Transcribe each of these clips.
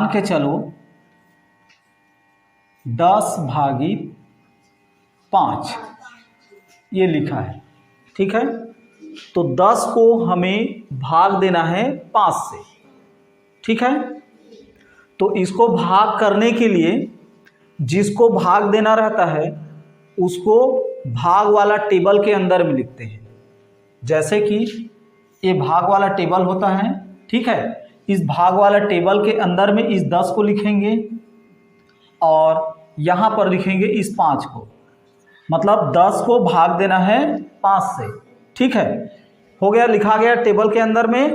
मान के चलो 10/5 ये लिखा है, ठीक है। तो 10 को हमें भाग देना है 5 से, ठीक है। तो इसको भाग करने के लिए जिसको भाग देना रहता है उसको भाग वाला टेबल के अंदर में लिखते हैं। जैसे कि ये भाग वाला टेबल होता है, ठीक है। इस भाग वाला टेबल के अंदर में इस 10 को लिखेंगे और यहाँ पर लिखेंगे इस 5 को, मतलब 10 को भाग देना है 5 से, ठीक है। हो गया, लिखा गया टेबल के अंदर में।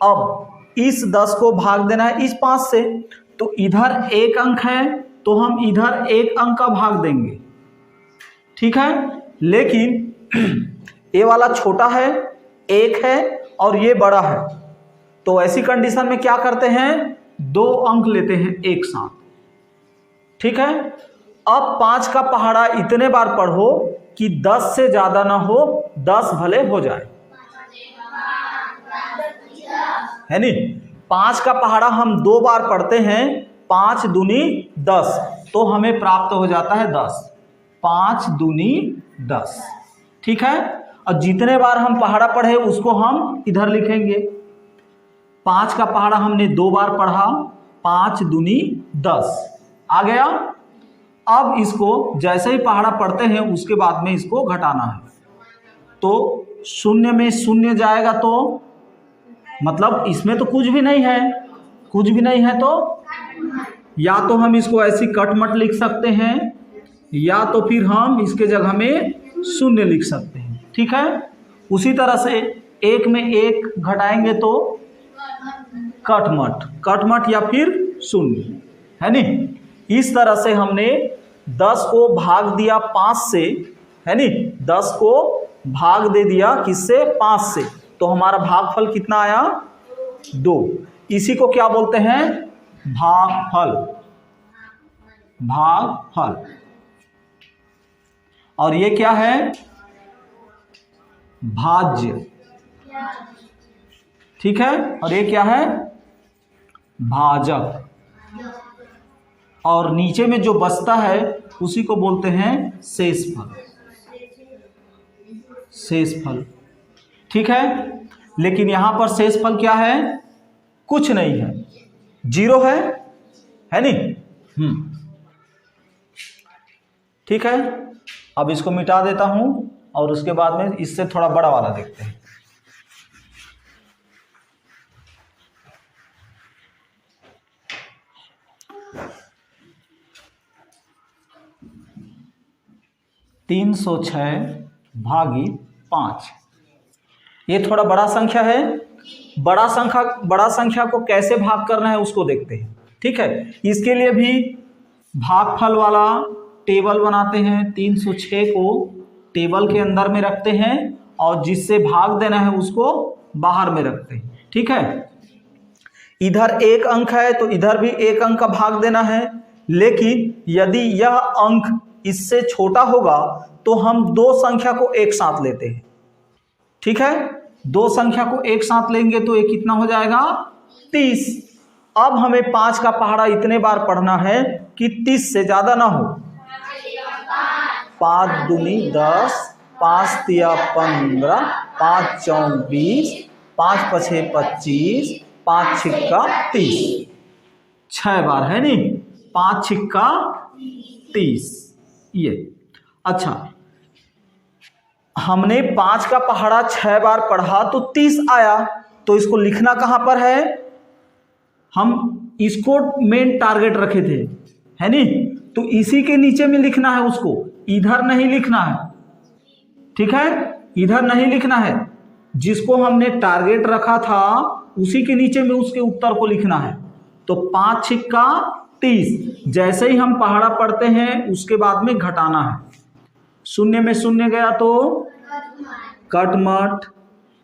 अब इस 10 को भाग देना है इस 5 से, तो इधर 1 अंक है तो हम इधर 1 अंक का भाग देंगे, ठीक है। लेकिन ये वाला छोटा है, 1 है और ये बड़ा है, तो ऐसी कंडीशन में क्या करते हैं, 2 अंक लेते हैं एक साथ, ठीक है। अब 5 का पहाड़ा इतने बार पढ़ो कि 10 से ज्यादा ना हो, 10 भले हो जाए, है नी। 5 का पहाड़ा हम 2 बार पढ़ते हैं, 5 दूनी 10, तो हमें प्राप्त हो जाता है 10, 5 दूनी 10, ठीक है। और जितने बार हम पहाड़ा पढ़े उसको हम इधर लिखेंगे। 5 का पहाड़ा हमने 2 बार पढ़ा, 5 दूनी 10 आ गया। अब इसको जैसे ही पहाड़ा पढ़ते हैं उसके बाद में इसको घटाना है, तो 0 में 0 जाएगा, तो मतलब इसमें तो कुछ भी नहीं है, कुछ भी नहीं है, तो या तो हम इसको ऐसी कटमट लिख सकते हैं या तो फिर हम इसके जगह में 0 लिख सकते हैं, ठीक है। उसी तरह से 1 में 1 घटाएंगे तो कटमट, कटमट या फिर 0, है नी। इस तरह से हमने 10 को भाग दिया 5 से, है नी, 10 को भाग दे दिया किससे, 5 से, तो हमारा भागफल कितना आया, 2। इसी को क्या बोलते हैं, भागफल, भागफल। और ये क्या है, भाज्य, ठीक है। और ये क्या है, भाजक। और नीचे में जो बचता है उसी को बोलते हैं शेषफल, शेषफल, ठीक है। लेकिन यहां पर शेषफल क्या है, कुछ नहीं है, 0 है नी। ठीक है। अब इसको मिटा देता हूं और उसके बाद में इससे थोड़ा बड़ा वाला देखते हैं। तीन 306/5 ये थोड़ा बड़ा संख्या है। बड़ा संख्या को कैसे भाग करना है उसको देखते हैं, ठीक है। इसके लिए भी भागफल वाला टेबल बनाते हैं। 306 को टेबल के अंदर में रखते हैं और जिससे भाग देना है उसको बाहर में रखते हैं, ठीक है। इधर 1 अंक है तो इधर भी 1 अंक का भाग देना है, लेकिन यदि यह अंक इससे छोटा होगा तो हम 2 संख्या को एक साथ लेते हैं, ठीक है। 2 संख्या को एक साथ लेंगे तो ये कितना हो जाएगा, 30। अब हमें 5 का पहाड़ा इतने बार पढ़ना है कि 30 से ज्यादा ना हो। 5 दूनी 10, 5 तिया 15, 5 चौक 20, 5 पछे 25, 5 छिक्का 30, 6 बार, है नी। 5 छिक्का 30 ये। अच्छा, हमने 5 का पहाड़ा 6 बार पढ़ा तो 30 आया, तो इसको लिखना कहां पर है, हम इसको मेन टारगेट रखे थे, है नी। तो इसी के नीचे में लिखना है उसको, इधर नहीं लिखना है, ठीक है। इधर नहीं लिखना है, जिसको हमने टारगेट रखा था उसी के नीचे में उसके उत्तर को लिखना है। तो 5 छिक्का 30, जैसे ही हम पहाड़ा पढ़ते हैं उसके बाद में घटाना है। 0 में 0 गया तो कटमट,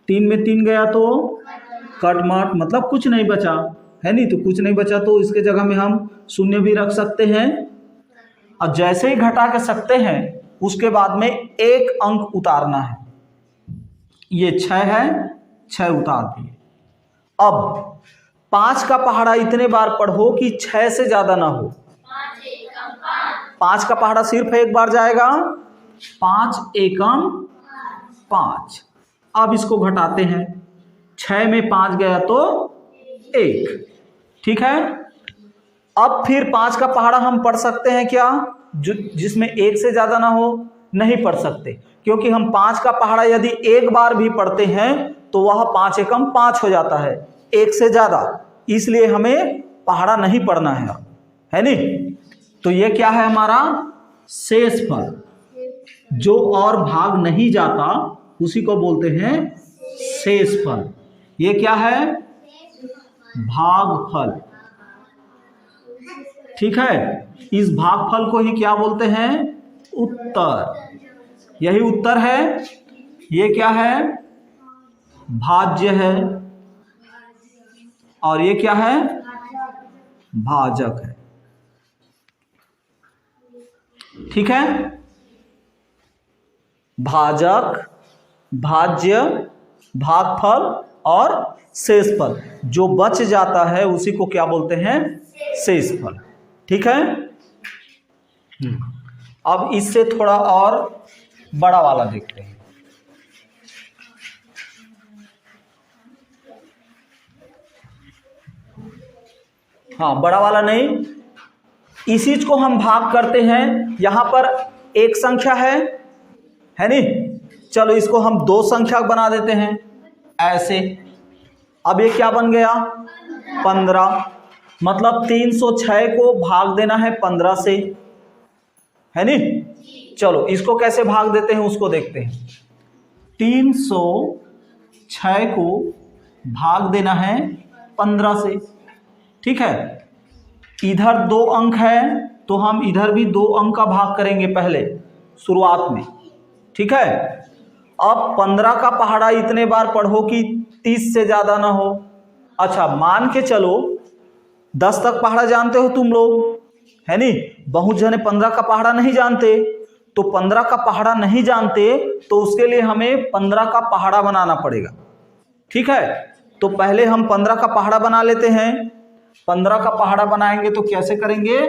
3 में 3 गया तो कटमट, मतलब कुछ नहीं बचा, है नहीं। तो कुछ नहीं बचा तो इसके जगह में हम 0 भी रख सकते हैं। और जैसे ही घटा के सकते हैं उसके बाद में 1 अंक उतारना है। ये 6 है, 6 उतार दिए। अब 5 का पहाड़ा इतने बार पढ़ो कि 6 से ज्यादा ना हो। 5 का पहाड़ा सिर्फ एक बार जाएगा, 5 एकम 5। अब इसको घटाते हैं, 6 में 5 गया तो 1, ठीक है। अब फिर 5 का पहाड़ा हम पढ़ सकते हैं क्या, जिसमें 1 से ज्यादा ना हो? नहीं पढ़ सकते, क्योंकि हम 5 का पहाड़ा यदि एक बार भी पढ़ते हैं तो वह 5 एकम 5 हो जाता है, 1 से ज्यादा, इसलिए हमें पहाड़ा नहीं पढ़ना है नहीं। तो ये क्या है हमारा शेष फल, जो और भाग नहीं जाता उसी को बोलते हैं शेष फल। ये क्या है? भागफल, ठीक है। इस भागफल को ही क्या बोलते हैं? उत्तर। यही उत्तर है। ये क्या है? भाज्य है, और ये क्या है? भाजक है, ठीक है। भाजक, भाज्य, भागफल और शेषफल, जो बच जाता है उसी को क्या बोलते हैं? शेषफल, ठीक है। अब इससे थोड़ा और बड़ा वाला देखते हैं। हाँ, बड़ा वाला नहीं, इसी को हम भाग करते हैं। यहां पर एक संख्या है नहीं, चलो इसको हम 2 संख्या बना देते हैं ऐसे। अब ये क्या बन गया? 15। मतलब 306 को भाग देना है 15 से, है नहीं। चलो इसको कैसे भाग देते हैं उसको देखते हैं। 306 को भाग देना है 15 से, ठीक है। इधर 2 अंक है तो हम इधर भी 2 अंक का भाग करेंगे पहले शुरुआत में, ठीक है। अब 15 का पहाड़ा इतने बार पढ़ो कि 30 से ज्यादा ना हो। अच्छा, मान के चलो 10 तक पहाड़ा जानते हो तुम लोग, है नहीं। बहुत जने 15 का पहाड़ा नहीं जानते, तो 15 का पहाड़ा नहीं जानते तो उसके लिए हमें 15 का पहाड़ा बनाना पड़ेगा, ठीक है। तो पहले हम 15 का पहाड़ा बना लेते हैं। 15 का पहाड़ा बनाएंगे तो कैसे करेंगे?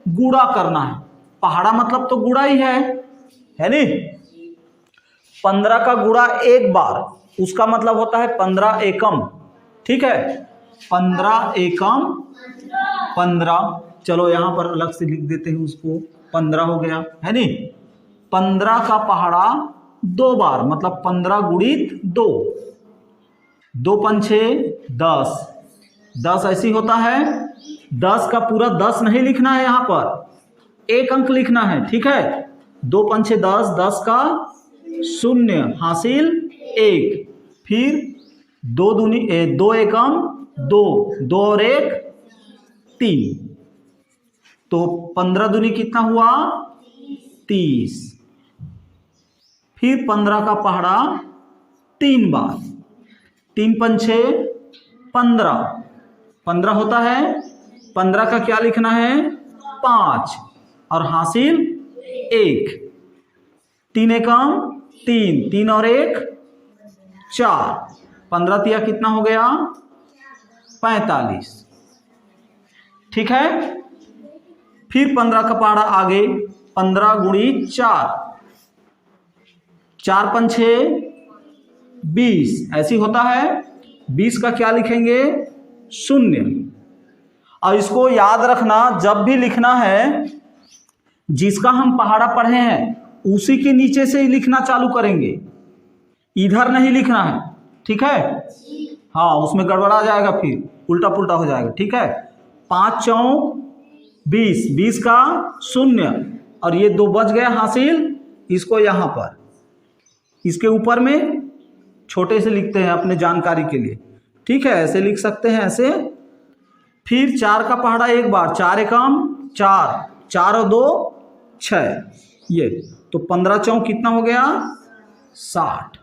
गुणा करना है। पहाड़ा मतलब तो गुणा ही है नहीं। 15 का गुणा एक बार, उसका मतलब होता है 15 एकम, ठीक है। 15 एकम 15, चलो यहां पर अलग से लिख देते हैं उसको, 15 हो गया, है नहीं। 15 का पहाड़ा 2 बार, मतलब 15 गुणित 2, 2 पंछे 10, 10 ऐसी होता है। 10 का पूरा 10 नहीं लिखना है, यहां पर एक अंक लिखना है, ठीक है। 2 पंछे 10, 10 का 0 हासिल 1, फिर 2 दूनी 2 एकम 2, 2 और 1 3, तो 15 दूनी कितना हुआ? 30। फिर 15 का पहाड़ा 3 बार, 3 पंछे 15, 15 होता है। 15 का क्या लिखना है? 5 और हासिल 1, 3 एकम 3, 3 और 1 4, 15 तिया कितना हो गया? 45, ठीक है। फिर 15 का पहाड़ा आगे, 15 गुणित 4, 4 पंछे 20 ऐसी होता है। 20 का क्या लिखेंगे? 0। और इसको याद रखना, जब भी लिखना है जिसका हम पहाड़ा पढ़े हैं उसी के नीचे से ही लिखना चालू करेंगे, इधर नहीं लिखना है, ठीक है। हाँ, उसमें गड़बड़ा जाएगा, फिर उल्टा पुल्टा हो जाएगा, ठीक है। 5 चौक 20, 20 का 0 और ये 2 बच गया हासिल। इसको यहाँ पर इसके ऊपर में छोटे से लिखते हैं अपने जानकारी के लिए, ठीक है। ऐसे लिख सकते हैं, ऐसे। फिर 4 का पहाड़ा एक बार, 4 एकम 4, 4 और 2 6, ये तो 15 चौक कितना हो गया? 60,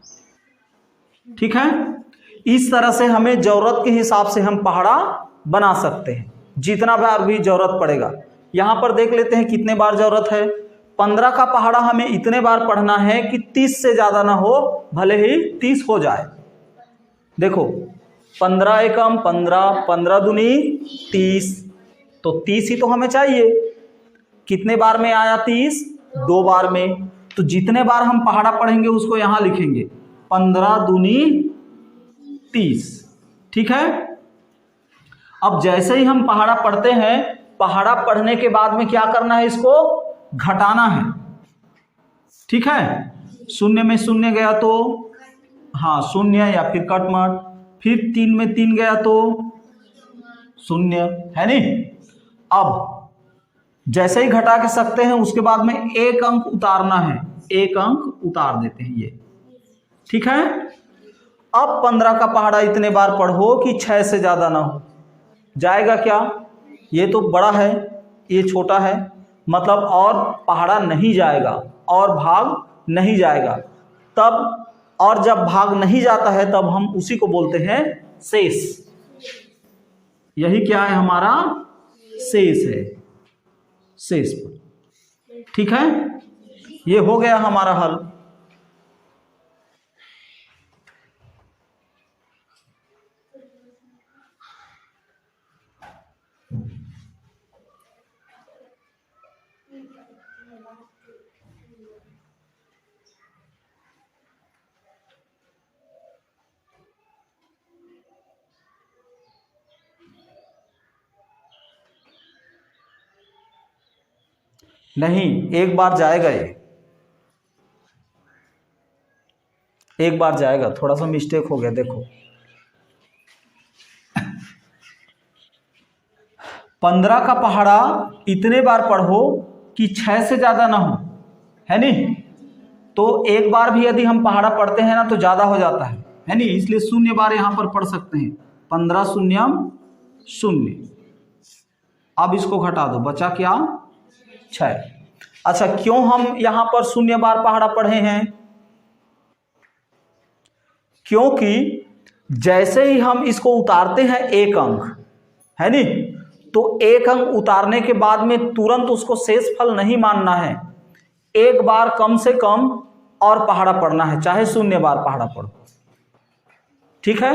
ठीक है। इस तरह से हमें जरूरत के हिसाब से हम पहाड़ा बना सकते हैं, जितना बार भी जरूरत पड़ेगा। यहां पर देख लेते हैं कितने बार जरूरत है। 15 का पहाड़ा हमें इतने बार पढ़ना है कि 30 से ज्यादा ना हो, भले ही 30 हो जाए। देखो 15 एकम 15, 15 दूनी 30, तो 30 ही तो हमें चाहिए। कितने बार में आया 30? 2 बार में। तो जितने बार हम पहाड़ा पढ़ेंगे उसको यहां लिखेंगे, 15 दूनी 30। ठीक है। अब जैसे ही हम पहाड़ा पढ़ते हैं, पहाड़ा पढ़ने के बाद में क्या करना है, इसको घटाना है। ठीक है। शून्य में शून्य गया तो हाँ शून्य या फिर कटमट, फिर 3 में 3 गया तो शून्य, है नहीं। अब जैसे ही घटा के सकते हैं उसके बाद में एक अंक उतारना है, एक अंक उतार देते हैं ये। ठीक है। अब 15 का पहाड़ा इतने बार पढ़ो कि 6 से ज्यादा ना हो। जाएगा क्या? ये तो बड़ा है, ये छोटा है, मतलब और पहाड़ा नहीं जाएगा और भाग नहीं जाएगा। तब और जब भाग नहीं जाता है तब हम उसी को बोलते हैं शेष। यही क्या है, हमारा शेष है, शेष पर। ठीक है। ये हो गया हमारा हल। नहीं, एक बार जाएगा, ये एक बार जाएगा, थोड़ा सा मिस्टेक हो गया। देखो 15 का पहाड़ा इतने बार पढ़ो कि 6 से ज्यादा ना हो, है नहीं। तो एक बार भी यदि हम पहाड़ा पढ़ते हैं ना तो ज्यादा हो जाता है नहीं, इसलिए 0 बार यहां पर पढ़ सकते हैं। 15 शून्यम 0। अब इसको घटा दो, बचा क्या? 6। अच्छा, क्यों हम यहां पर 0 बार पहाड़ा पढ़े हैं? क्योंकि जैसे ही हम इसको उतारते हैं एक अंक, है नहीं, तो एक अंक उतारने के बाद में तुरंत उसको शेष फल नहीं मानना है। एक बार कम से कम और पहाड़ा पढ़ना है, चाहे 0 बार पहाड़ा पढ़ो। ठीक है।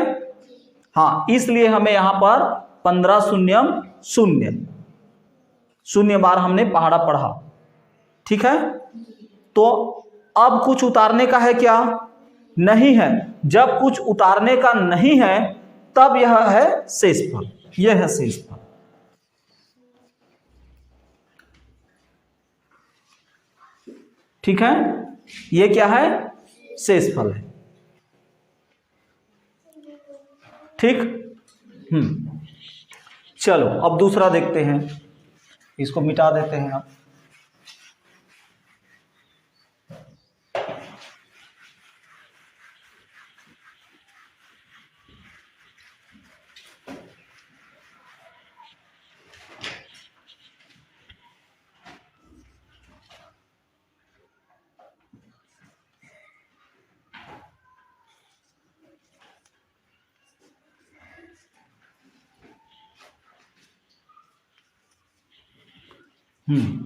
हाँ, इसलिए हमें यहां पर 15 शून्यम 0 0 बार हमने पहाड़ा पढ़ा। ठीक है। तो अब कुछ उतारने का है क्या? नहीं है। जब कुछ उतारने का नहीं है तब यह है शेष फल, यह है शेष फल। ठीक है। ये क्या है? शेष फल है। ठीक। चलो अब दूसरा देखते हैं, इसको मिटा देते हैं आप।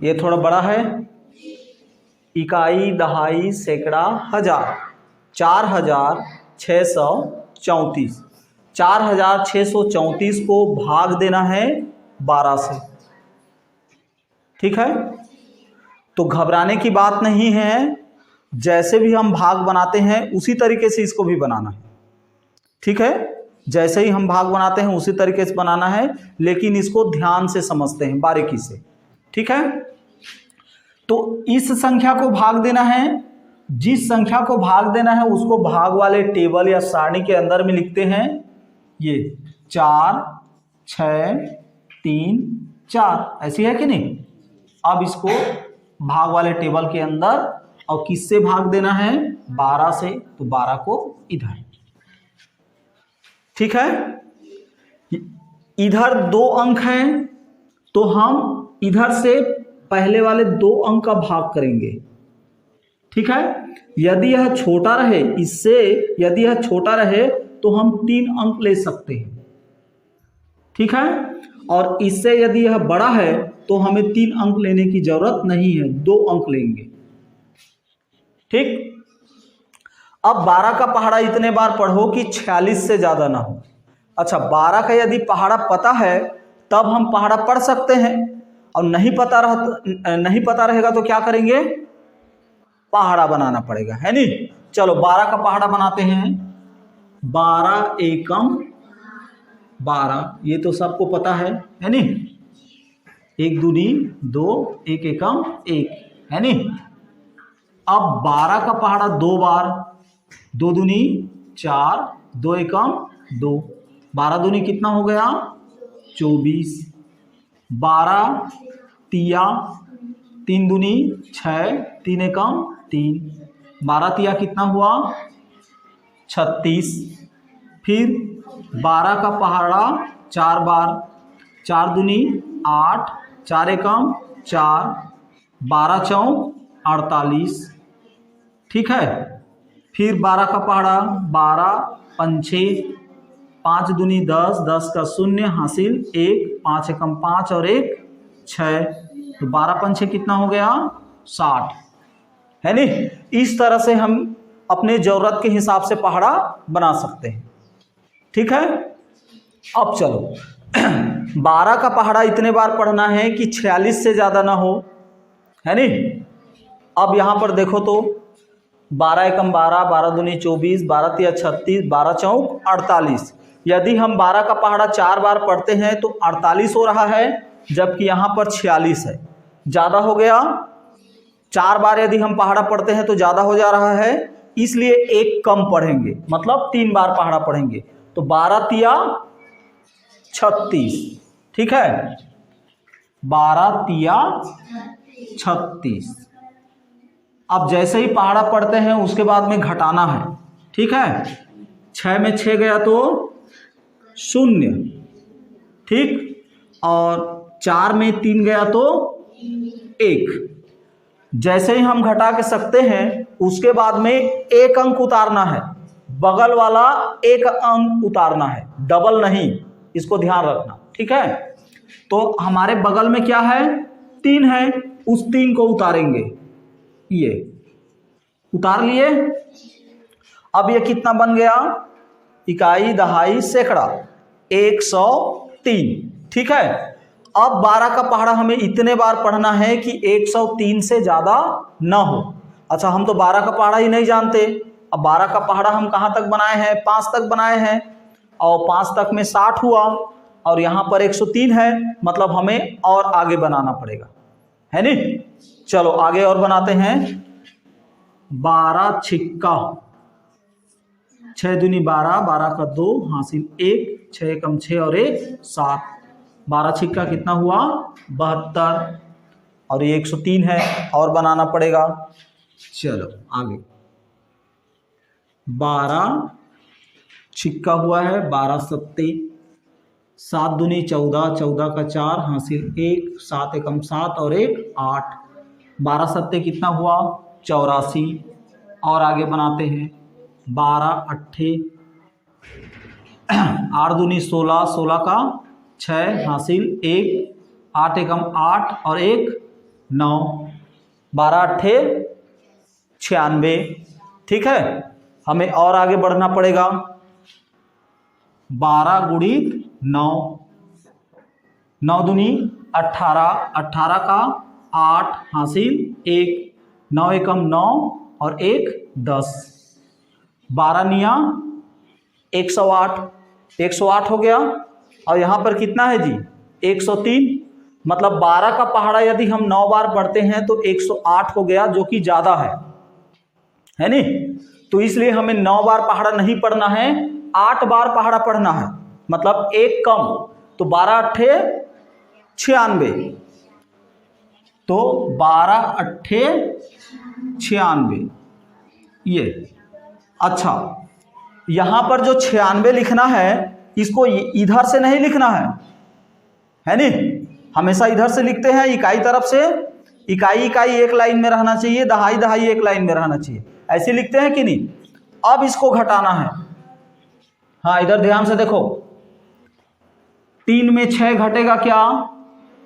ये थोड़ा बड़ा है। इकाई, दहाई, सैकड़ा, हजार, 4634। 4634 को भाग देना है 12 से। ठीक है। तो घबराने की बात नहीं है, जैसे भी हम भाग बनाते हैं उसी तरीके से इसको भी बनाना है। ठीक है। जैसे ही हम भाग बनाते हैं उसी तरीके से बनाना है, लेकिन इसको ध्यान से समझते हैं, बारीकी से। ठीक है। तो इस संख्या को भाग देना है, जिस संख्या को भाग देना है उसको भाग वाले टेबल या सारणी के अंदर में लिखते हैं। ये 4 6 3 4, ऐसी है कि नहीं। अब इसको भाग वाले टेबल के अंदर, और किससे भाग देना है? 12 से। तो 12 को इधर। ठीक है। इधर 2 अंक हैं तो हम इधर से पहले वाले 2 अंक का भाग करेंगे। ठीक है। यदि यह छोटा रहे इससे, यदि यह छोटा रहे तो हम 3 अंक ले सकते हैं। ठीक है। और इससे यदि यह बड़ा है तो हमें 3 अंक लेने की जरूरत नहीं है, 2 अंक लेंगे। ठीक। अब 12 का पहाड़ा इतने बार पढ़ो कि 46 से ज्यादा ना हो। अच्छा 12 का यदि पहाड़ा पता है तब हम पहाड़ा पढ़ सकते हैं, और नहीं पता रहेगा तो क्या करेंगे, पहाड़ा बनाना पड़ेगा, है नी। चलो 12 का पहाड़ा बनाते हैं। 12 एकम 12, ये तो सबको पता है नी। 1 दूनी 2, 1 एकम 1, है नी। अब 12 का पहाड़ा 2 बार, 2 दूनी 4, 2 एकम 2, 12 दूनी कितना हो गया 24, 12 तिया 3 दूनी 6, 3 एकम 3, 12 तिया कितना हुआ 36। फिर 12 का पहाड़ा 4 बार, 4 दूनी 8, 4 एकम 4, 12 चौक 48, ठीक है। फिर 12 का पहाड़ा 12 पंछे 5 दूनी 10, 10 का 0 हासिल 1, 5 एकम 5 और 1 6, तो 12 पंछे कितना हो गया 60, है नी। इस तरह से हम अपने ज़रूरत के हिसाब से पहाड़ा बना सकते हैं, ठीक है। अब चलो 12 का पहाड़ा इतने बार पढ़ना है कि 46 से ज़्यादा ना हो, है नी। अब यहाँ पर देखो तो 12 एकम 12, 12 दूनी 24, 12 तिया 36, 12 चौक 48। यदि हम 12 का पहाड़ा 4 बार पढ़ते हैं तो 48 हो रहा है, जबकि यहाँ पर 46 है, ज़्यादा हो गया। 4 बार यदि हम पहाड़ा पढ़ते हैं तो ज़्यादा हो जा रहा है, इसलिए एक कम पढ़ेंगे, मतलब 3 बार पहाड़ा पढ़ेंगे। तो 12 तिया 36, ठीक है, 12 तिया 36। अब जैसे ही पहाड़ा पढ़ते हैं उसके बाद में घटाना है, ठीक है। 6 में 6 गया तो 0, ठीक, और 4 में 3 गया तो 1। जैसे ही हम घटा के सकते हैं उसके बाद में एक अंक उतारना है, बगल वाला एक अंक उतारना है, डबल नहीं, इसको ध्यान रखना, ठीक है। तो हमारे बगल में क्या है 3 है, उस 3 को उतारेंगे, ये उतार लिए। अब ये कितना बन गया, इकाई दहाई सैकड़ा 103, ठीक है। अब 12 का पहाड़ा हमें इतने बार पढ़ना है कि 103 से ज़्यादा ना हो। अच्छा हम तो 12 का पहाड़ा ही नहीं जानते, अब 12 का पहाड़ा हम कहाँ तक बनाए हैं, 5 तक बनाए हैं, और 5 तक में 60 हुआ, और यहाँ पर 103 है, मतलब हमें और आगे बनाना पड़ेगा, है नी। चलो आगे और बनाते हैं। 12 छिक्का 6 दूनी 12, 12 का 2 हासिल 1, 6 एकम 6 और 1 7, 12 छिक्का कितना हुआ 72, और ये 103 है, और बनाना पड़ेगा। चलो आगे 12 छिक्का हुआ है 12 सत्ते 7 दूनी 14, 14 का 4 हासिल 1, 7 एकम 7 और 1 8, 12 सत्ते कितना हुआ 84, और आगे बनाते हैं 12 अट्ठे 8 दूनी 16, 16 का 6 हासिल 1, 8 एकम 8 और 1 9, 12 अट्ठे 96, ठीक है। हमें और आगे बढ़ना पड़ेगा। 12 गुणित 9, 9 दूनी 18, 18 का 8 हासिल 1, 9 एकम 9 और 1 10, 12 निया 108, 108 हो गया, और यहाँ पर कितना है जी 103, मतलब 12 का पहाड़ा यदि हम 9 बार पढ़ते हैं तो 108 हो गया, जो कि ज़्यादा है नी। तो इसलिए हमें 9 बार पहाड़ा नहीं पढ़ना है, 8 बार पहाड़ा पढ़ना है, मतलब एक कम, तो 12 अट्ठे 96, तो 12 अट्ठे 96 ये। अच्छा यहाँ पर जो 96 लिखना है इसको इधर से नहीं लिखना है नी, हमेशा इधर से लिखते हैं, इकाई तरफ से, इकाई इकाई एक लाइन में रहना चाहिए, दहाई दहाई एक लाइन में रहना चाहिए, ऐसे लिखते हैं कि नहीं। अब इसको घटाना है, हाँ इधर ध्यान से देखो, 3 में 6 घटेगा क्या,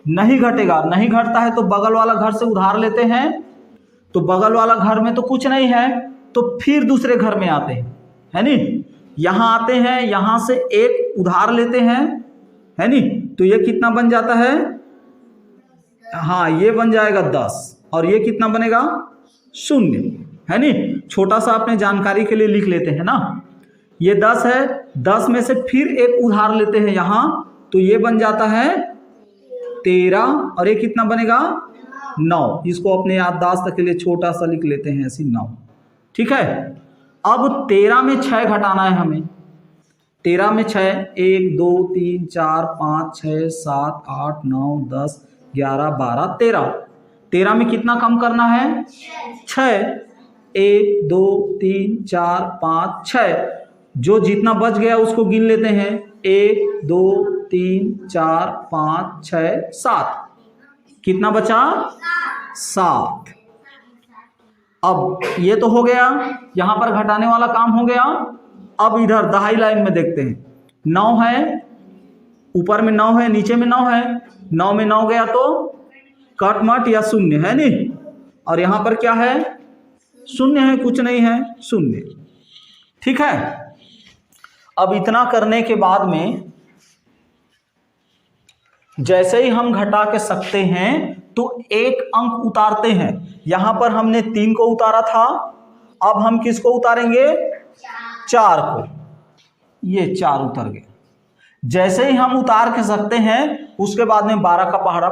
नहीं घटेगा, नहीं घटता है तो बगल वाला घर से उधार लेते हैं, तो बगल वाला घर में तो कुछ नहीं है, तो फिर दूसरे घर में आते हैं, है नी। यहां आते हैं, यहां से एक उधार लेते हैं, है नी, तो ये कितना बन जाता है, हाँ ये बन जाएगा 10 और ये कितना बनेगा 0, है नी। छोटा सा अपने जानकारी के लिए लिख लेते हैं ना, ये 10 है, 10 में से फिर एक उधार लेते हैं यहां, तो ये बन जाता है 13 और ये कितना बनेगा 9। इसको अपने याददाश्त के लिए छोटा सा लिख लेते हैं ऐसे 9, ठीक है। अब 13 में 6 घटाना है हमें, 13 में 6, 1 2 3 4 5 6 7 8 9 10 11 12 13, 13 में कितना कम करना है 6, 1 2 3 4 5 6, जो जितना बच गया उसको गिन लेते हैं, 1 2 3 4 5 6 7, कितना बचा 7। अब ये तो हो गया, यहां पर घटाने वाला काम हो गया। अब इधर दहाई लाइन में देखते हैं, 9 है, ऊपर में 9 है, नीचे में 9 है, 9 में 9 गया तो कट मट या 0 है नी, और यहां पर क्या है 0 है, कुछ नहीं है 0, ठीक है। अब इतना करने के बाद में जैसे ही हम घटा के सकते हैं तो एक अंक उतारते हैं। यहां पर हमने 3 को उतारा था, अब हम किसको उतारेंगे 4 को, ये 4 उतर गए। जैसे ही हम उतार के सकते हैं उसके बाद में 12 का पहाड़ा